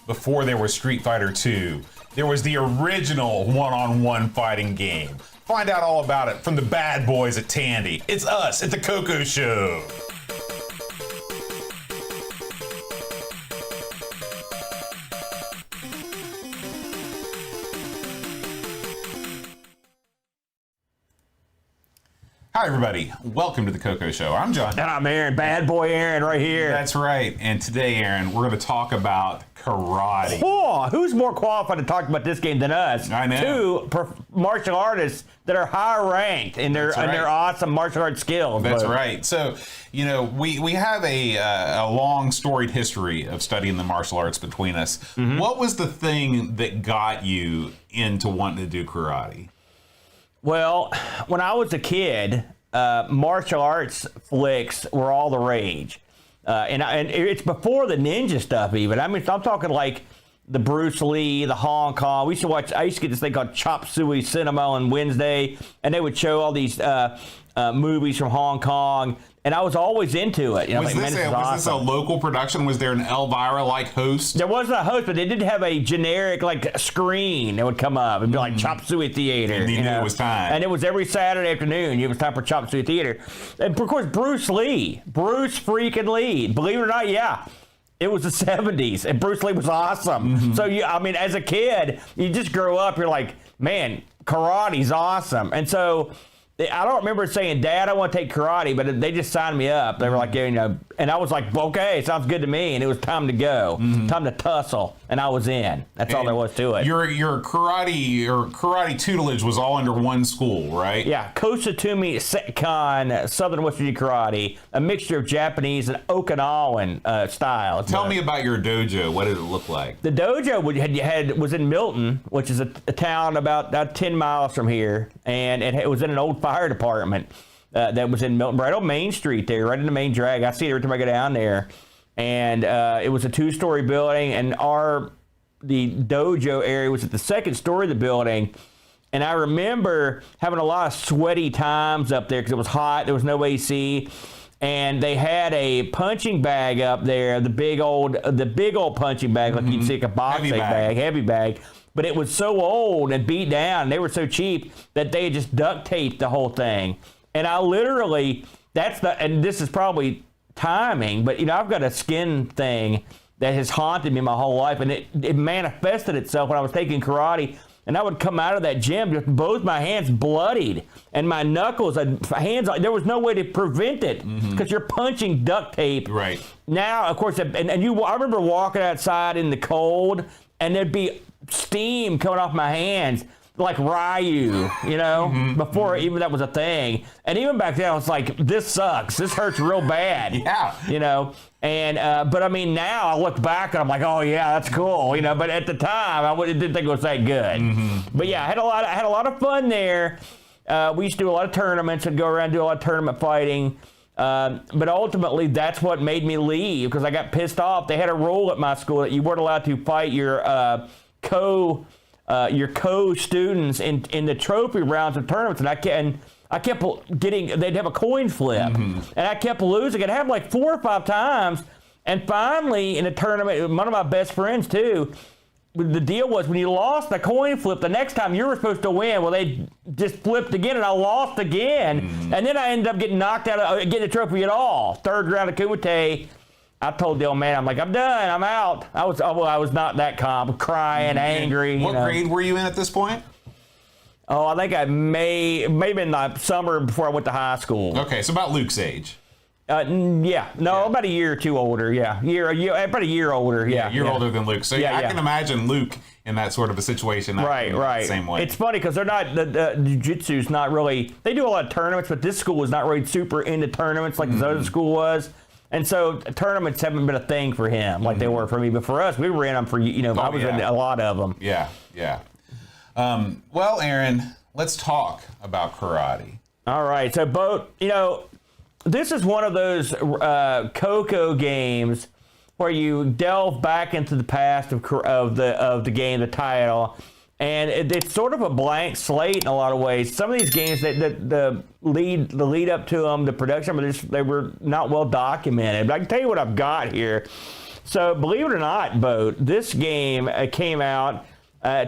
before there was Street Fighter 2, there was the original one-on-one fighting game. Find out all about it from the bad boys at Tandy. It's us at the CoCo Show. Hi, everybody. Welcome to the CoCo Show. I'm John. And I'm Aaron. Bad boy Aaron right here. That's right. And today, Aaron, we're going to talk about karate. Oh, who's more qualified to talk about this game than us? I know. Two martial artists that are high ranked in their awesome martial arts skills. That's right. So, you know, we have a long storied history of studying the martial arts between us. Mm-hmm. What was the thing that got you into wanting to do karate? Well, when I was a kid, martial arts flicks were all the rage. And it's before the ninja stuff even. I mean, I'm talking like the Bruce Lee, the Hong Kong. I used to get this thing called Chop Suey Cinema on Wednesday, and they would show all these movies from Hong Kong, and I was always into it. You know, was this a local production? Was there an Elvira-like host? There wasn't a host, but they did have a generic like screen that would come up and be like Chop Suey Theater. And you knew it was time. And it was every Saturday afternoon. It was time for Chop Suey Theater. And of course, Bruce freaking Lee. Believe it or not, yeah. It was the 70s, and Bruce Lee was awesome. Mm-hmm. So, I mean, as a kid, you just grow up, you're like, man, karate's awesome. And so I don't remember saying, Dad, I want to take karate, but they just signed me up. They were like, you know, and I was like, okay, sounds good to me. And it was time to go, time to tussle, and I was in. That's all there was to it. Your karate tutelage was all under one school, right? Yeah, Kosatumi Sekan, Southern West Virginia Karate, a mixture of Japanese and Okinawan style. Tell me about your dojo. What did it look like? The dojo was in Milton, which is a town about 10 miles from here, and it was in an old fire department that was in Milton, right on Main Street there, right in the main drag. I see it every time I go down there. And it was a 2-story building, and the dojo area was at the 2nd story of the building. And I remember having a lot of sweaty times up there because it was hot. There was no AC. And they had a punching bag up there, the big old punching bag, like you'd see like a boxing bag, heavy bag. But it was so old and beat down, and they were so cheap that they had just duct taped the whole thing. And I literally, and this is probably timing, but you know, I've got a skin thing that has haunted me my whole life, and it manifested itself when I was taking karate. And I would come out of that gym with both my hands bloodied, and my knuckles, there was no way to prevent it because you're punching duct tape. Right. Now, of course, I remember walking outside in the cold, and there'd be steam coming off my hands like Ryu, you know, before even that was a thing. And even back then, I was like, this sucks. This hurts real bad. Yeah. You know, and, but I mean, now I look back and I'm like, oh yeah, that's cool. You know, but at the time, I didn't think it was that good. But yeah, I had a lot of fun there. We used to do a lot of tournaments and go around and do a lot of tournament fighting. But ultimately, that's what made me leave because I got pissed off. They had a rule at my school that you weren't allowed to fight your co-students in the trophy rounds of tournaments, and I kept getting, they'd have a coin flip, and I kept losing. It happened like 4 or 5 times, and finally in a tournament, one of my best friends too, the deal was when you lost the coin flip, the next time you were supposed to win, well, they just flipped again, and I lost again, and then I ended up getting knocked out of getting the trophy at all. 3rd round of Kumite. I told the old man, I'm like, I'm done, I'm out. I was not that calm, crying, angry. What grade were you in at this point? Oh, I think I maybe in the summer before I went to high school. Okay, so about Luke's age. About a year or two older. Yeah, about a year older. Yeah, you're older than Luke. So I can imagine Luke in that sort of a situation. Right. The same way. It's funny because they're not the jiu-jitsu's not really. They do a lot of tournaments, but this school was not really super into tournaments like the other school was. And so tournaments haven't been a thing for him like they were for me. But for us, we were in them for, I was in a lot of them. Yeah. Well, Aaron, let's talk about karate. All right. So, this is one of those CoCo games where you delve back into the past of the game, the title, and it's sort of a blank slate in a lot of ways. Some of these games, the lead up to them, the production, they were not well documented. But I can tell you what I've got here. So believe it or not, Boat, this game came out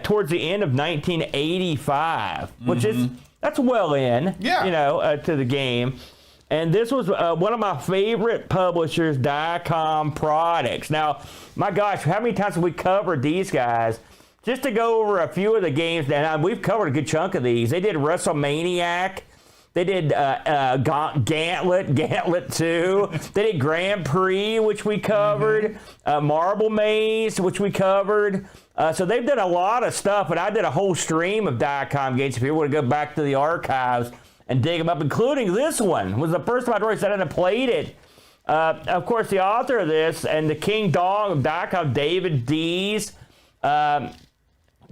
towards the end of 1985, which is, that's well in, to the game. And this was one of my favorite publishers, Diacom products. Now, my gosh, how many times have we covered these guys? Just to go over a few of the games, and we've covered a good chunk of these. They did WrestleManiac. They did Gauntlet 2. They did Grand Prix, which we covered. Marble Maze, which we covered. So they've done a lot of stuff, and I did a whole stream of Diacom games if you want to go back to the archives and dig them up, including this one. It was the first time I'd really sat down and played it. Of course, the author of this and the King Dong of Diacom, David Dees.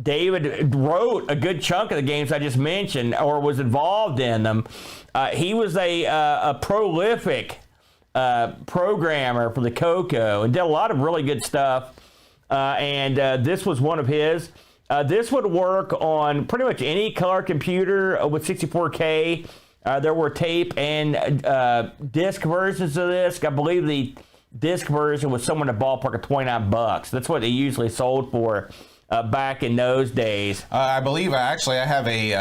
David wrote a good chunk of the games I just mentioned, or was involved in them. He was a prolific programmer for the CoCo and did a lot of really good stuff. And this was one of his. This would work on pretty much any color computer with 64K. There were tape and disc versions of this. I believe the disc version was somewhere in the ballpark of $29. That's what they usually sold for. Back in those days, I believe I have a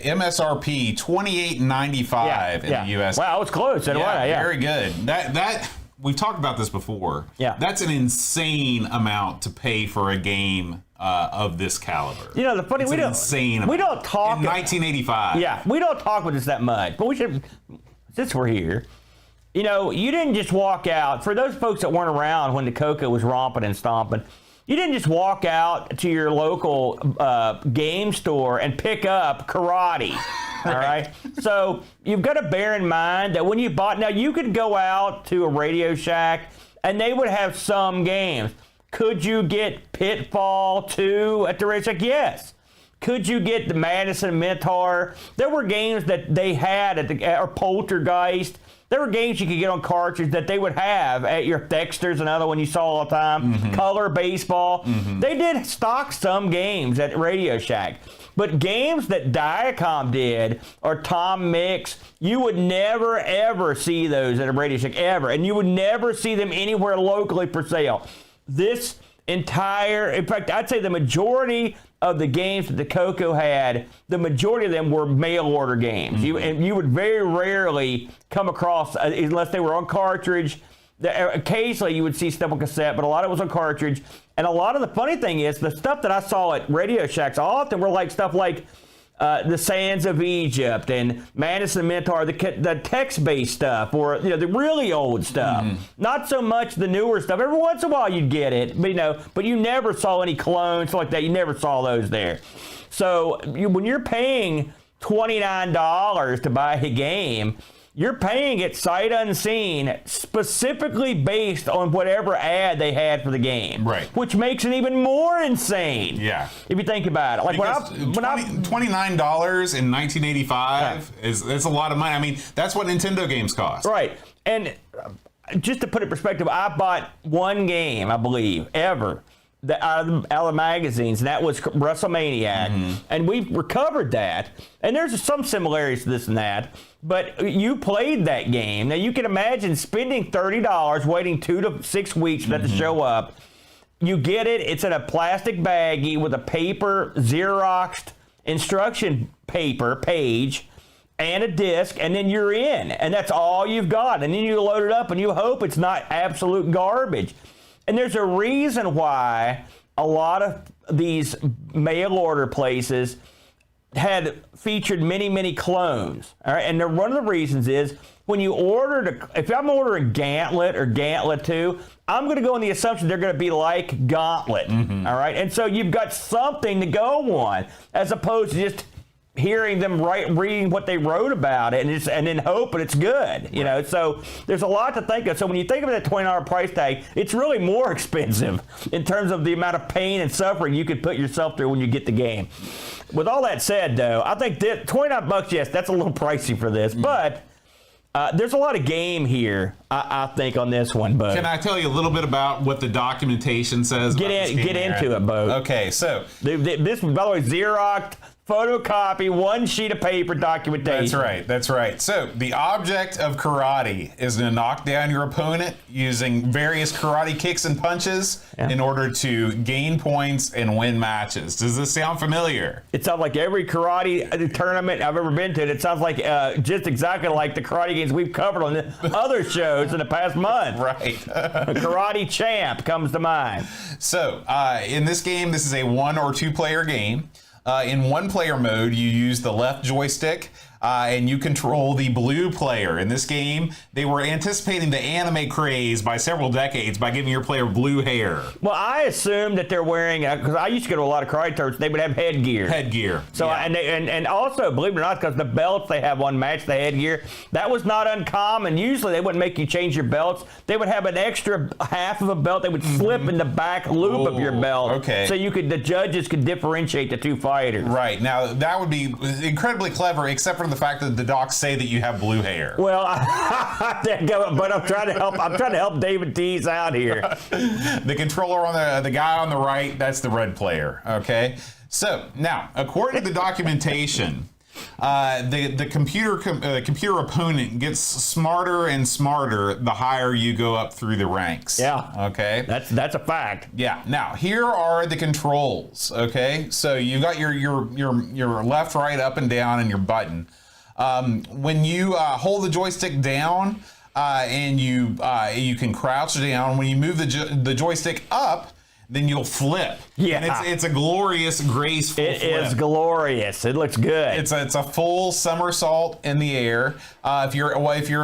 MSRP $28.95 in the U.S. Wow, it's close. Very good. That we've talked about this before. Yeah, that's an insane amount to pay for a game of this caliber. You know, the funny we don't talk in 1985. Yeah, we don't talk about this that much, but we should, since we're here. You know, you didn't just walk out. For those folks that weren't around when the CoCo was romping and stomping. You didn't just walk out to your local game store and pick up karate, all right? So you've got to bear in mind that when you bought, now you could go out to a Radio Shack and they would have some games. Could you get Pitfall 2 at the Radio Shack? Yes. Could you get the Madison Minotaur? There were games that they had or Poltergeist. There were games you could get on cartridge that they would have at your Dexter's, another one you saw all the time. Color Baseball. They did stock some games at Radio Shack. But games that Diacom did or Tom Mix, you would never, ever see those at a Radio Shack, ever. And you would never see them anywhere locally for sale. This entire, in fact, I'd say the majority of the games that the CoCo had, the majority of them were mail order games. And you would very rarely come across, unless they were on cartridge. Occasionally you would see stuff on cassette, but a lot of it was on cartridge. And a lot of the funny thing is, the stuff that I saw at Radio Shacks often were like stuff like the Sands of Egypt and Madison Minotaur, the text-based stuff, or the really old stuff. Not so much the newer stuff. Every once in a while you'd get it, but you never saw any clones like that. You never saw those there. So when you're paying $29 to buy a game, you're paying it sight unseen, specifically based on whatever ad they had for the game. Right. Which makes it even more insane. Yeah. If you think about it. Like $29 in 1985 it's a lot of money. I mean, that's what Nintendo games cost. Right. And just to put it in perspective, I bought one game, I believe, ever out of the magazines, and that was WrestleManiac. And we've recovered that. And there's some similarities to this and that. But you played that game. Now, you can imagine spending $30, waiting 2 to 6 weeks for that to show up. You get it. It's in a plastic baggie with a paper, Xeroxed instruction paper page and a disc, and then you're in. And that's all you've got. And then you load it up, and you hope it's not absolute garbage. And there's a reason why a lot of these mail order places had featured many, many clones. All right, and one of the reasons is when you if I'm ordering Gauntlet or Gauntlet 2, I'm going to go on the assumption they're going to be like Gauntlet. All right, and so you've got something to go on as opposed to just hearing them reading what they wrote about it and then hoping it's good, you know. So there's a lot to think of. So when you think of that $20 price tag, it's really more expensive in terms of the amount of pain and suffering you could put yourself through when you get the game. With all that said, though, I think $29, yes, that's a little pricey for this, but there's a lot of game here, I think, on this one, Bo. Can I tell you a little bit about what the documentation says? Get into it, Bo. Okay, so this, by the way, Xerox photocopy one sheet of paper documentation. That's right. That's right. So the object of karate is to knock down your opponent using various karate kicks and punches in order to gain points and win matches. Does this sound familiar? It sounds like every karate tournament I've ever been to. It sounds like just exactly like the karate games we've covered on the other shows in the past month. Right. Karate Champ comes to mind. So in this game, this is a 1 or 2 player game. In 1 player mode, you use the left joystick and you control the blue player. In this game, they were anticipating the anime craze by several decades by giving your player blue hair. Well, I assume that they're wearing, because I used to go to a lot of karate tournaments, they would have headgear. Headgear. So yeah. and also, believe it or not, because the belts they have on match the headgear, that was not uncommon. Usually they wouldn't make you change your belts. They would have an extra half of a belt they would slip in the back loop of your belt. Okay. So the judges could differentiate the two fighters. Right. Now, that would be incredibly clever, except for the fact that the docs say that you have blue hair. Well, but I'm trying to help David Tease out here. The controller on the guy on the right, that's the red player. Okay. So now, according to the documentation, the computer opponent gets smarter and smarter the higher you go up through the ranks. Yeah. Okay. That's a fact. Yeah. Now here are the controls. Okay. So you got your left, right, up, and down, and your button. When you hold the joystick down and you can crouch down, when you move the joystick up, then you'll flip. Yeah. And it's a glorious, graceful flip. It is glorious. It looks good. It's a full somersault in the air. If your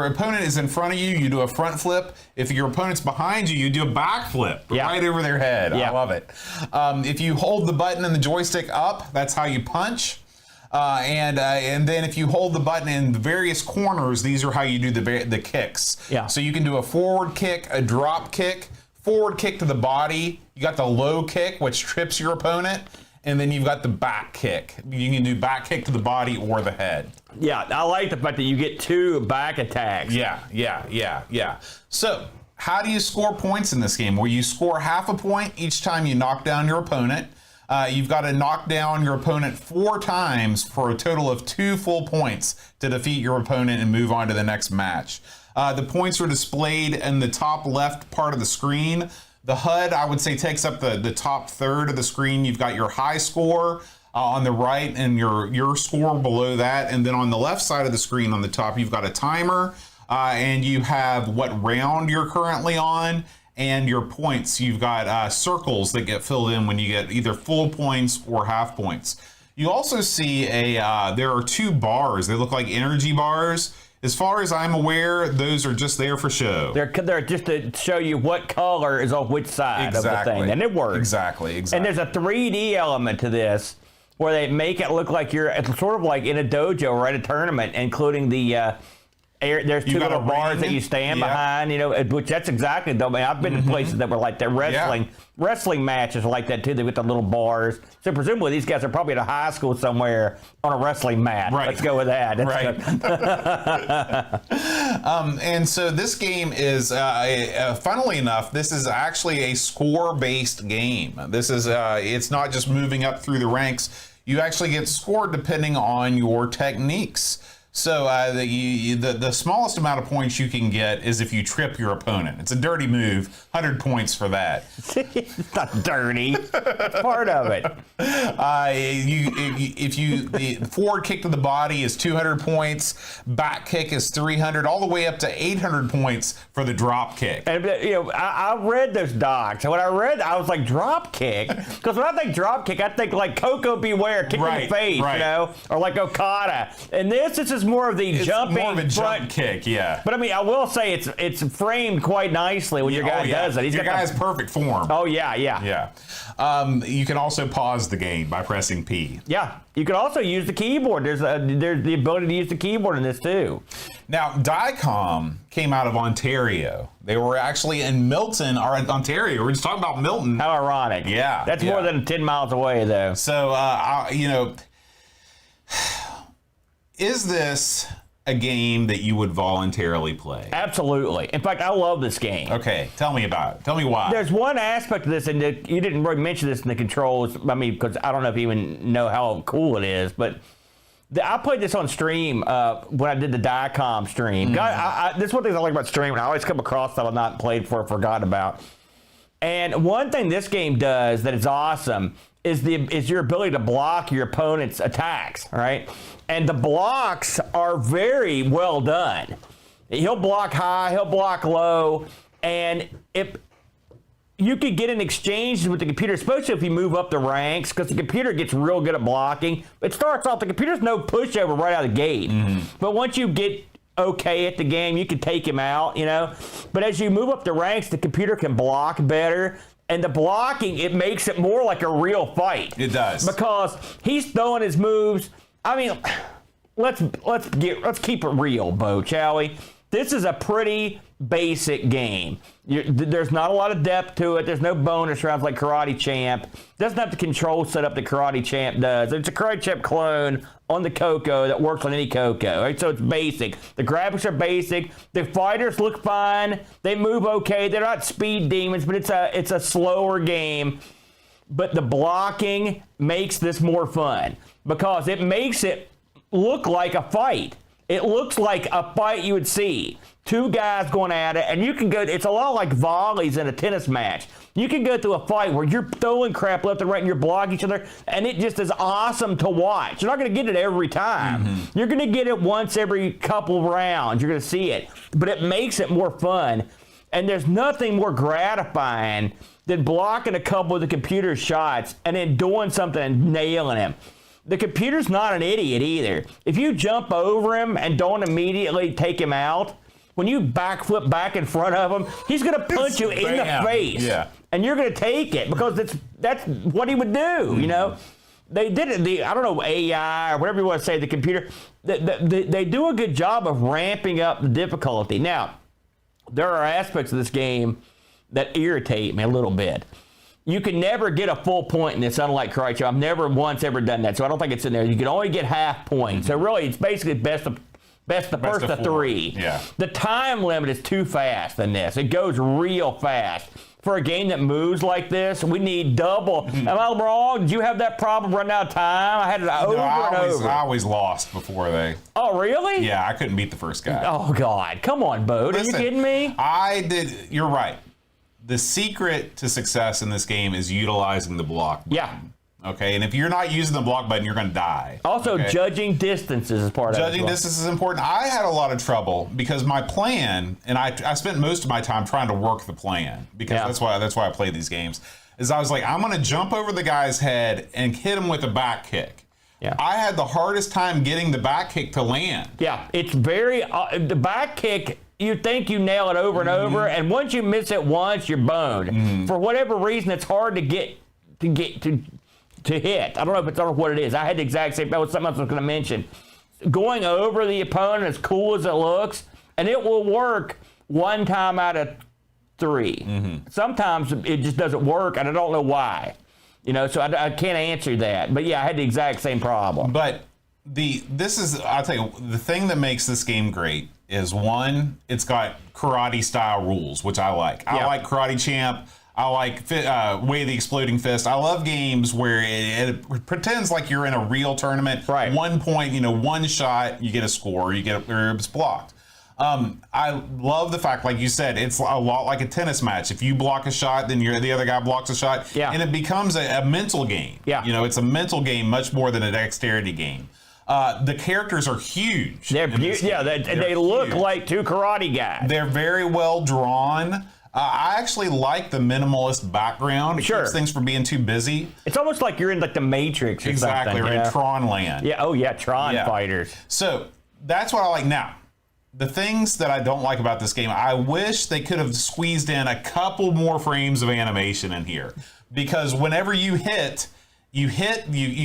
opponent is in front of you, you do a front flip. If your opponent's behind you, you do a back flip right over their head. Yeah. I love it. If you hold the button and the joystick up, that's how you punch. And then if you hold the button in the various corners, these are how you do the kicks. Yeah. So you can do a forward kick, a drop kick, forward kick to the body. You got the low kick, which trips your opponent. And then you've got the back kick. You can do back kick to the body or the head. Yeah, I like the fact that you get 2 back attacks. Yeah. So how do you score points in this game? Well, you score half a point each time you knock down your opponent. You've got to knock down your opponent 4 times for a total of 2 full points to defeat your opponent and move on to the next match. The points are displayed in the top left part of the screen. The HUD, I would say, takes up the top third of the screen. You've got your high score on the right and your score below that. And then on the left side of the screen on the top, you've got a timer and you have what round you're currently on. And your points, you've got circles that get filled in when you get either full points or half points. You also see there are 2 bars. They look like energy bars. As far as I'm aware, those are just there for show. They're just to show you what color is on which side of the thing, and it works. Exactly. And there's a 3D element to this where they make it look like it's sort of like in a dojo or at a tournament, including the there's 2 little bars that you stand behind, which that's exactly though. I mean, I've been to places that were like that. Wrestling matches are like that too. They with the little bars. So presumably these guys are probably at a high school somewhere on a wrestling mat. Right. Let's go with that. And so this game is, funnily enough, this is actually a score-based game. This is, it's not just moving up through the ranks. You actually get scored depending on your techniques. So the smallest amount of points you can get is if you trip your opponent. It's a dirty move. 100 points for that. It's not dirty. It's part of it. The forward kick to the body is 200 points. Back kick is 300, all the way up to 800 points for the drop kick. And I read those docs. And when I read, I was like, drop kick? Because when I think drop kick, I think like Coco Beware, kick in the face, or like Okada. And this is more of the jumping more of a front jump kick, yeah. But I mean, I will say it's framed quite nicely when your guy does it. Your guy's perfect form. Oh yeah. You can also pause the game by pressing P. Yeah. You can also use the keyboard. There's the ability to use the keyboard in this too. Now, Dicom came out of Ontario. They were actually in Milton, or Ontario. We're just talking about Milton. How ironic. Yeah. That's more than 10 miles away, though. So, is this a game that you would voluntarily play? Absolutely. In fact, I love this game. Okay, tell me about it. Tell me why. There's one aspect of this, and you didn't really mention this in the controls. I mean, because I don't know if you even know how cool it is, but I played this on stream when I did the Diacom stream. This is one thing I like about streaming. I always come across stuff I've not played for or forgotten about. And one thing this game does that is awesome is your ability to block your opponent's attacks, right? And the blocks are very well done. He'll block high, he'll block low, and you could get an exchange with the computer, especially if you move up the ranks, because the computer gets real good at blocking. It starts off, the computer's no pushover right out of the gate. But once you get okay at the game, you can take him out, you know. But as you move up the ranks, the computer can block better. And the blocking, it makes it more like a real fight. It does. Because he's throwing his moves. I mean, let's keep it real, Bo, shall we? This is a pretty basic game. There's not a lot of depth to it. There's no bonus rounds like Karate Champ. Doesn't have the control set up that Karate Champ does. It's a Karate Champ clone on the CoCo that works on any CoCo, right? So it's basic. The graphics are basic. The fighters look fine. They move okay. They're not speed demons, but it's a slower game. But the blocking makes this more fun because it makes it look like a fight. It looks like a fight you would see. Two guys going at it, and you can go, it's a lot like volleys in a tennis match. You can go through a fight where you're throwing crap left and right and you're blocking each other, and it just is awesome to watch. You're not going to get it every time. You're going to get it once every couple rounds. You're going to see it. But it makes it more fun, and there's nothing more gratifying than blocking a couple of the computer shots and then doing something and nailing him. The computer's not an idiot either. If you jump over him and don't immediately take him out, when you backflip back in front of him, he's going to punch you in the face. Yeah. And you're going to take it because that's what he would do, you know? They did it, I don't know, AI or whatever you want to say, the computer, they do a good job of ramping up the difficulty. Now, there are aspects of this game that irritate me a little bit. You can never get a full point in this, unlike Karate Champ. I've never once ever done that, so I don't think it's in there. You can only get half points. So really, it's basically best of first of three. Yeah. The time limit is too fast in this. It goes real fast. For a game that moves like this, we need double. Am I wrong? Did you have that problem running out of time? I had it over and over. I always lost before they. Oh, really? Yeah, I couldn't beat the first guy. Oh, God. Come on, Bo. Are you kidding me? I did. You're right. The secret to success in this game is utilizing the block button. Yeah. Okay, and if you're not using the block button, you're going to die. Also, judging distances is part of it. Judging distance is important. I had a lot of trouble because my plan, and I spent most of my time trying to work the plan because that's why I play these games, is I was like, I'm going to jump over the guy's head and hit him with a back kick. Yeah. I had the hardest time getting the back kick to land. Yeah, it's very, the back kick, you think you nail it over and over, and once you miss it once, you're boned. For whatever reason, it's hard to hit. I don't know what it is. I had the exact same, that was something else I was going to mention. Going over the opponent, as cool as it looks, and it will work one time out of three. Sometimes it just doesn't work, and I don't know why. You know, so I can't answer that. But yeah, I had the exact same problem. But I'll tell you, the thing that makes this game great is one, it's got karate style rules, which I like. I like Karate Champ. I like Way of the Exploding Fist. I love games where it pretends like you're in a real tournament. Right. 1 point, one shot, you get a score, or it's blocked. I love the fact, like you said, it's a lot like a tennis match. If you block a shot, then the other guy blocks a shot. Yeah. And it becomes a mental game. Yeah. It's a mental game much more than a dexterity game. The characters are huge. They look like two karate guys. They're very well drawn. I actually like the minimalist background. It keeps things from being too busy. It's almost like you're in like the Matrix or exactly, something. Or in Tron land. Yeah. Oh yeah, Tron fighters. So that's what I like. Now, the things that I don't like about this game, I wish they could have squeezed in a couple more frames of animation in here, because whenever you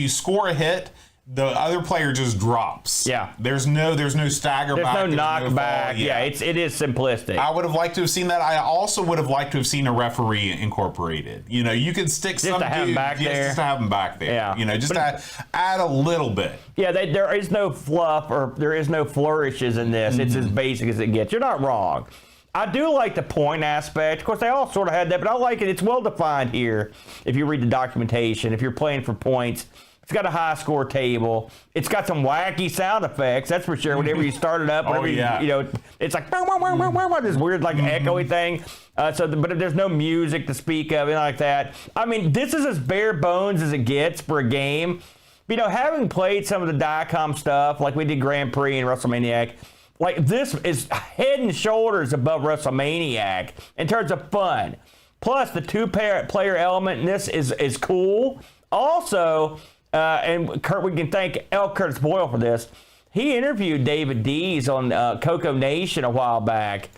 score a hit, the other player just drops. Yeah. There's no stagger back. There's no knockback. Yeah, it is simplistic. I would have liked to have seen that. I also would have liked to have seen a referee incorporated. You know, you could stick just some to have him back there. Just to have him back there. Yeah. You know, just to add a little bit. Yeah, there is no fluff or there is no flourishes in this. It's as basic as it gets. You're not wrong. I do like the point aspect. Of course, they all sort of had that, but I like it. It's well defined here. If you read the documentation, if you're playing for points, it's got a high score table. It's got some wacky sound effects, that's for sure. Whenever you start it up, whenever you know, it's like this weird like echoey thing. But there's no music to speak of, anything like that. I mean, this is as bare bones as it gets for a game. You know, having played some of the Diacom stuff, like we did Grand Prix and WrestleManiac, like this is head and shoulders above WrestleManiac in terms of fun. Plus, the two-player element in this is cool. Also, and we can thank L. Curtis Boyle for this. He interviewed David Dees on CoCo Nation a while back.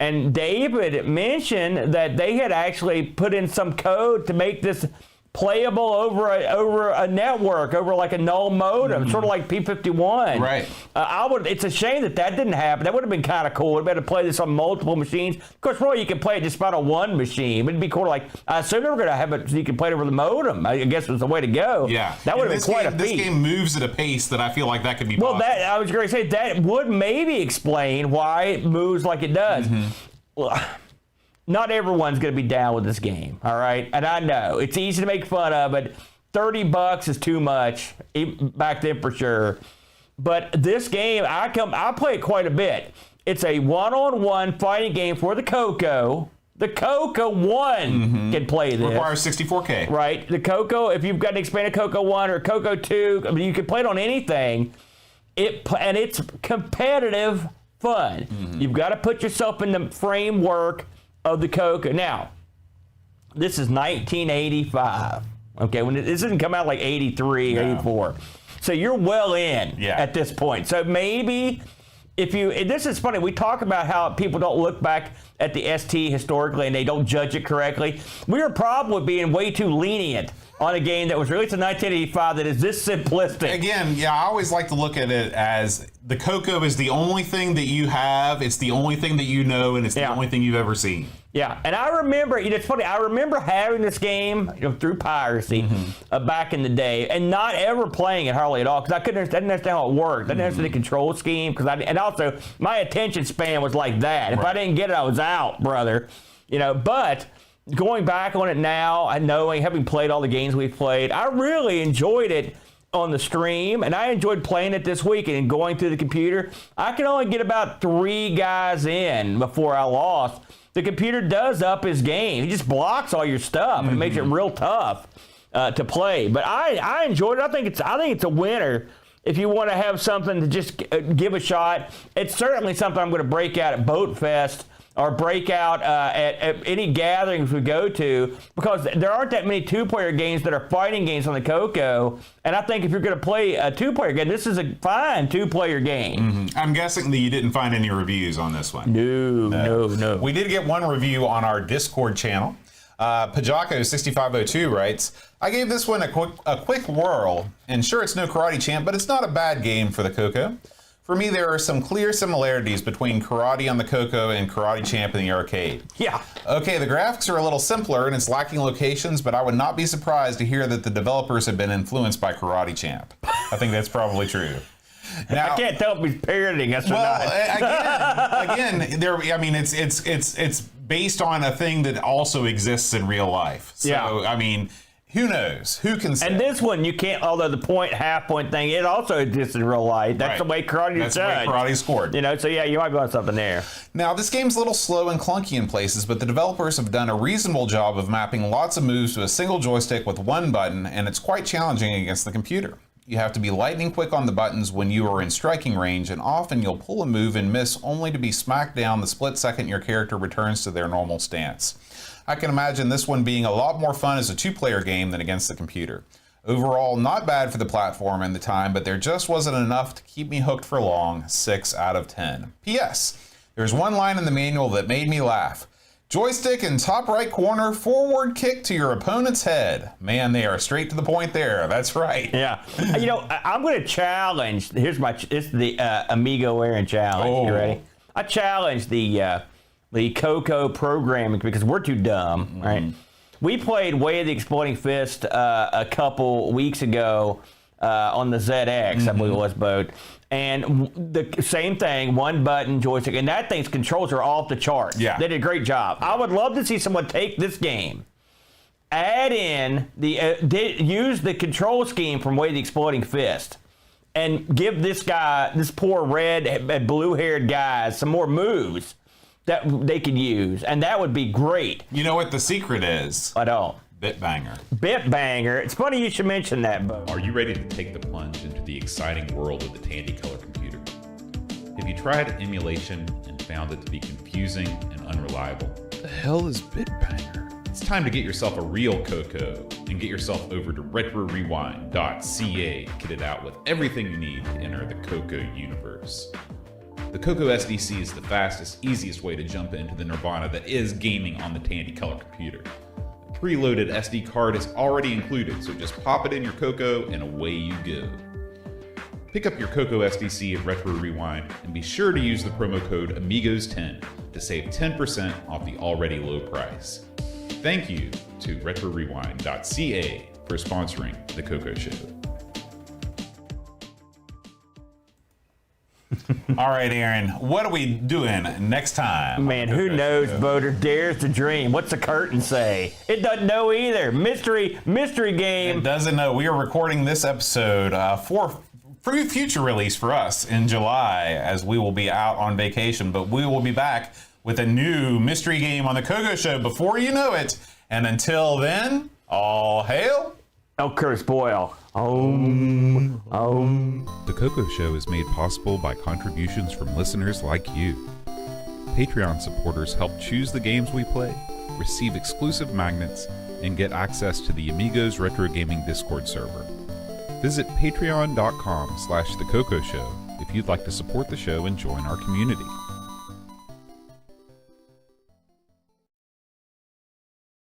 And David mentioned that they had actually put in some code to make this playable over a network, over like a null modem, sort of like P51. Right. It's a shame that didn't happen. That would have been kind of cool. We'd better play this on multiple machines. Of course, really, you can play it just about on one machine. It'd be cool. Like I assume they were going to have it so you can play it over the modem. I guess was the way to go. Yeah. That would have been quite a feat. This game moves at a pace that I feel like that could be possible. Well, I was going to say that would maybe explain why it moves like it does. Well, not everyone's going to be down with this game, all right? And I know it's easy to make fun of it. $30 is too much back then for sure. But this game, I play it quite a bit. It's a one-on-one fighting game for the CoCo. The CoCo 1 can play this. Requires 64K. Right. The CoCo, if you've got an expanded CoCo 1 or CoCo 2, I mean, you can play it on anything. And it's competitive fun. You've got to put yourself in the framework of the CoCo. Now, this is 1985. Okay, this didn't come out like 83 or 84. So you're well in at this point. So maybe this is funny, we talk about how people don't look back at the ST historically and they don't judge it correctly. We were probably being way too lenient on a game that was released in 1985 that is this simplistic. Again, I always like to look at it as the CoCo is the only thing that you have, it's the only thing that you know, and it's the only thing you've ever seen. Yeah, and I remember, it's funny, I remember having this game through piracy back in the day and not ever playing it hardly at all because I didn't understand how it worked. I didn't understand the control scheme and also my attention span was like that. If I didn't get it, I was out, brother. But going back on it now and knowing, having played all the games we've played, I really enjoyed it on the stream, and I enjoyed playing it this week and going through the computer. I can only get about 3 guys in before I lost. The computer does up his game. He just blocks all your stuff and makes it real tough to play. But I enjoyed it. I think it's a winner. If you want to have something to just give a shot, it's certainly something I'm going to break out at Boat Fest or break out at any gatherings we go to, because there aren't that many two-player games that are fighting games on the CoCo. And I think if you're going to play a two-player game, this is a fine two-player game. I'm guessing that you didn't find any reviews on this one. No. We did get one review on our Discord channel. Pajako6502 writes, I gave this one a quick whirl, and sure, it's no Karate Champ, but it's not a bad game for the CoCo. For me, there are some clear similarities between Karate on the CoCo and Karate Champ in the arcade. Yeah. Okay, the graphics are a little simpler and it's lacking locations, but I would not be surprised to hear that the developers have been influenced by Karate Champ. I think that's probably true. Now, I can't tell if he's parroting us or not. It's based on a thing that also exists in real life. So, I mean, who knows? Who can say? And this one, you can't, although the half point thing, it also exists in real life. That's the way karate is done. That's the way karate scored. So you might be on something there. Now, this game's a little slow and clunky in places, but the developers have done a reasonable job of mapping lots of moves to a single joystick with one button, and it's quite challenging against the computer. You have to be lightning quick on the buttons when you are in striking range, and often you'll pull a move and miss only to be smacked down the split second your character returns to their normal stance. I can imagine this one being a lot more fun as a two-player game than against the computer. Overall, not bad for the platform and the time, but there just wasn't enough to keep me hooked for long. 6 out of 10. P.S. There's one line in the manual that made me laugh. Joystick in top right corner, forward kick to your opponent's head. Man, they are straight to the point there. That's right. Yeah. You know, I'm going to challenge. This is the Amigo Aaron challenge. Oh. You ready? I challenge the CoCo programming because we're too dumb, right? We played Way of the Exploding Fist a couple weeks ago on the ZX, I believe it was, boat. And the same thing, one button joystick, and that thing's controls are off the charts. Yeah. They did a great job. I would love to see someone take this game, add in use the control scheme from Way of the Exploding Fist, and give this guy, this poor red and blue-haired guy, some more moves that they could use, and that would be great. You know what the secret is? I don't. Bitbanger. Bitbanger. It's funny you should mention that, Bo. Are you ready to take the plunge into the exciting world of the Tandy Color Computer? Have you tried emulation and found it to be confusing and unreliable? The hell is Bitbanger? It's time to get yourself a real CoCo and get yourself over to retrorewind.ca to get it out with everything you need to enter the CoCo universe. The CoCo SDC is the fastest, easiest way to jump into the nirvana that is gaming on the Tandy Color Computer. Preloaded SD card is already included, so just pop it in your CoCo and away you go. Pick up your CoCo SDC at Retro Rewind and be sure to use the promo code AMIGOS10 to save 10% off the already low price. Thank you to retrorewind.ca for sponsoring the CoCo Show. All right, Aaron, what are we doing next time? Man, who knows, Boater dares to dream. What's the curtain say? It doesn't know either. Mystery game. It doesn't know. We are recording this episode for future release for us in July, as we will be out on vacation, but we will be back with a new mystery game on the CoCo Show before you know it. And until then, all hail Oh, Curtis Boyle. The CoCo Show is made possible by contributions from listeners like you. Patreon supporters help choose the games we play, receive exclusive magnets, and get access to the Amigos Retro Gaming Discord server. Visit patreon.com/theCoCo Show if you'd like to support the show and join our community.